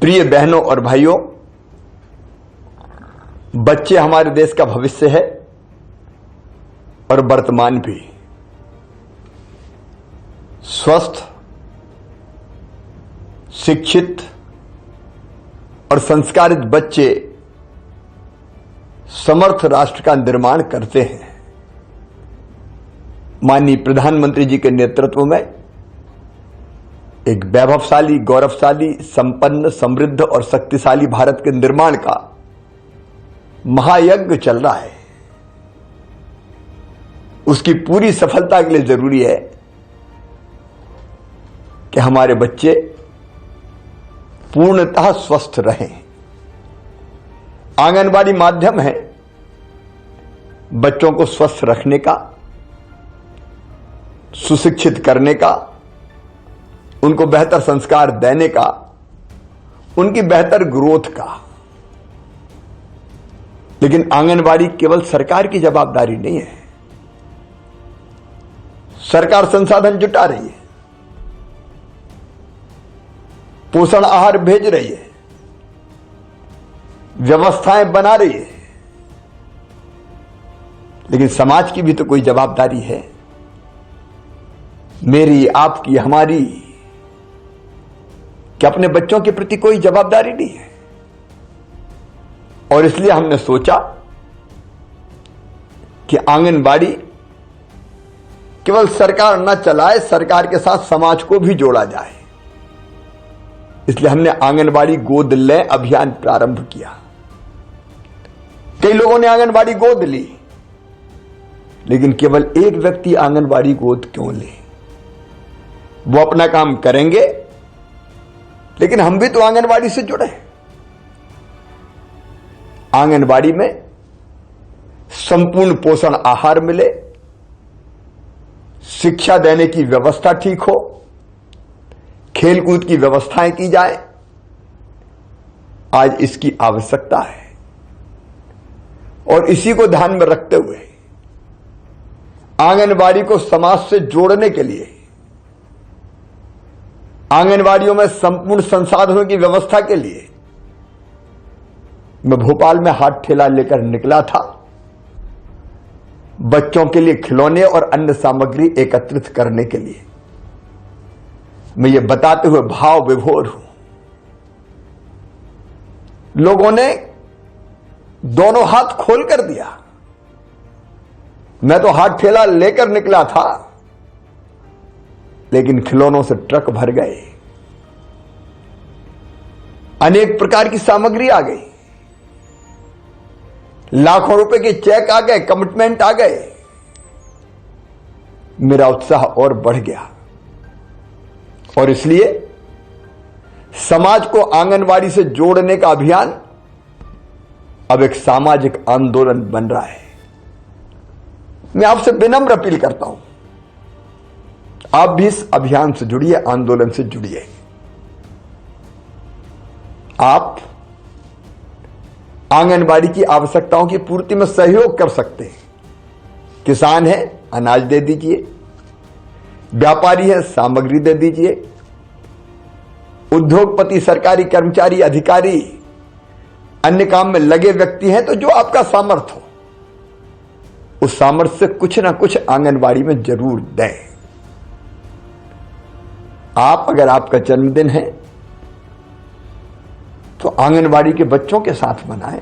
प्रिय बहनों और भाइयों, बच्चे हमारे देश का भविष्य है और वर्तमान भी। स्वस्थ, शिक्षित और संस्कारित बच्चे समर्थ राष्ट्र का निर्माण करते हैं। माननीय प्रधानमंत्री जी के नेतृत्व में एक वैभवशाली, गौरवशाली, संपन्न, समृद्ध और शक्तिशाली भारत के निर्माण का महायज्ञ चल रहा है। उसकी पूरी सफलता के लिए जरूरी है कि हमारे बच्चे पूर्णतः स्वस्थ रहें। आंगनबाड़ी माध्यम है बच्चों को स्वस्थ रखने का, सुशिक्षित करने का, उनको बेहतर संस्कार देने का, उनकी बेहतर ग्रोथ का। लेकिन आंगनबाड़ी केवल सरकार की जवाबदारी नहीं है। सरकार संसाधन जुटा रही है, पोषण आहार भेज रही है, व्यवस्थाएं बना रही है, लेकिन समाज की भी तो कोई जवाबदारी है। मेरी, आपकी, हमारी, कि अपने बच्चों के प्रति कोई जवाबदारी नहीं है। और इसलिए हमने सोचा कि आंगनबाड़ी केवल सरकार न चलाए, सरकार के साथ समाज को भी जोड़ा जाए। इसलिए हमने आंगनबाड़ी गोद ले अभियान प्रारंभ किया। कई लोगों ने आंगनबाड़ी गोद ली, लेकिन केवल एक व्यक्ति आंगनबाड़ी गोद क्यों ले? वो अपना काम करेंगे, लेकिन हम भी तो आंगनबाड़ी से जुड़े हैं। आंगनबाड़ी में संपूर्ण पोषण आहार मिले, शिक्षा देने की व्यवस्था ठीक हो, खेलकूद की व्यवस्थाएं की जाए। आज इसकी आवश्यकता है और इसी को ध्यान में रखते हुए आंगनबाड़ी को समाज से जोड़ने के लिए आंगनबाड़ियों में संपूर्ण संसाधनों की व्यवस्था के लिए मैं भोपाल में हाथ ठेला लेकर निकला था, बच्चों के लिए खिलौने और अन्य सामग्री एकत्रित करने के लिए। मैं ये बताते हुए भाव विभोर हूं। लोगों ने दोनों हाथ खोल कर दिया। मैं तो हाथ ठेला लेकर निकला था, लेकिन खिलौनों से ट्रक भर गए। अनेक प्रकार की सामग्री आ गई, लाखों रुपए के चेक आ गए, कमिटमेंट आ गए। मेरा उत्साह और बढ़ गया और इसलिए समाज को आंगनबाड़ी से जोड़ने का अभियान अब एक सामाजिक आंदोलन बन रहा है। मैं आपसे विनम्र अपील करता हूं, आप भी इस अभियान से जुड़िए, आंदोलन से जुड़िए। आप आंगनबाड़ी की आवश्यकताओं की पूर्ति में सहयोग कर सकते हैं। किसान है, अनाज दे दीजिए, व्यापारी है, सामग्री दे दीजिए, उद्योगपति, सरकारी कर्मचारी, अधिकारी, अन्य काम में लगे व्यक्ति हैं, तो जो आपका सामर्थ्य हो उस सामर्थ्य से कुछ ना कुछ आंगनबाड़ी में जरूर दें। आप, अगर आपका जन्मदिन है तो आंगनबाड़ी के बच्चों के साथ मनाएं।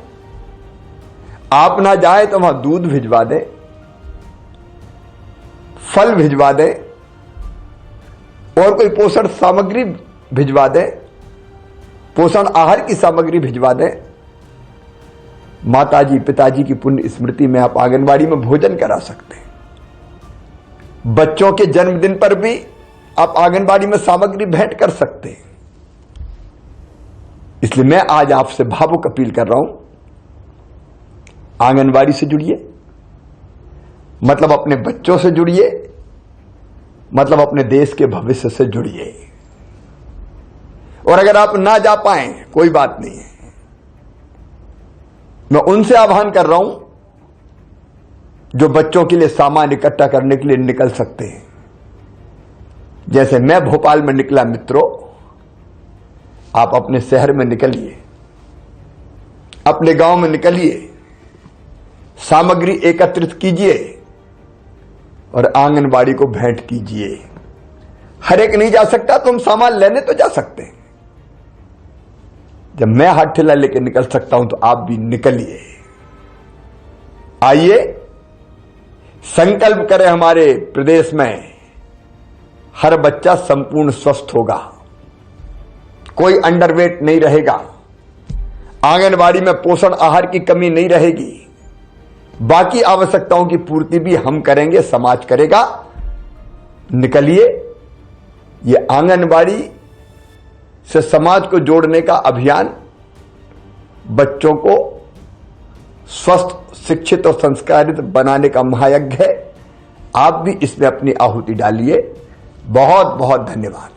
आप ना जाए तो वहां दूध भिजवा दें, फल भिजवा दें और कोई पोषण सामग्री भिजवा दें, पोषण आहार की सामग्री भिजवा दें। माताजी, पिताजी की पुण्य स्मृति में आप आंगनबाड़ी में भोजन करा सकते हैं। बच्चों के जन्मदिन पर भी आप आंगनबाड़ी में सामग्री भेंट कर सकते हैं। इसलिए मैं आज आपसे भावुक अपील कर रहा हूं, आंगनबाड़ी से जुड़िए, मतलब अपने बच्चों से जुड़िए, मतलब अपने देश के भविष्य से जुड़िए। और अगर आप ना जा पाए, कोई बात नहीं है, मैं उनसे आह्वान कर रहा हूं जो बच्चों के लिए सामान इकट्ठा करने के लिए निकल सकते हैं। जैसे मैं भोपाल में निकला, मित्रों, आप अपने शहर में निकलिए, अपने गांव में निकलिए, सामग्री एकत्रित कीजिए और आंगनबाड़ी को भेंट कीजिए। हर एक नहीं जा सकता, तुम सामान लेने तो जा सकते हैं। जब मैं हाथ ठेला लेके निकल सकता हूं तो आप भी निकलिए। आइए संकल्प करें, हमारे प्रदेश में हर बच्चा संपूर्ण स्वस्थ होगा, कोई अंडरवेट नहीं रहेगा, आंगनबाड़ी में पोषण आहार की कमी नहीं रहेगी, बाकी आवश्यकताओं की पूर्ति भी हम करेंगे, समाज करेगा। निकलिए, ये आंगनबाड़ी से समाज को जोड़ने का अभियान बच्चों को स्वस्थ, शिक्षित और संस्कारित बनाने का महायज्ञ है। आप भी इसमें अपनी आहुति डालिए। बहुत बहुत धन्यवाद।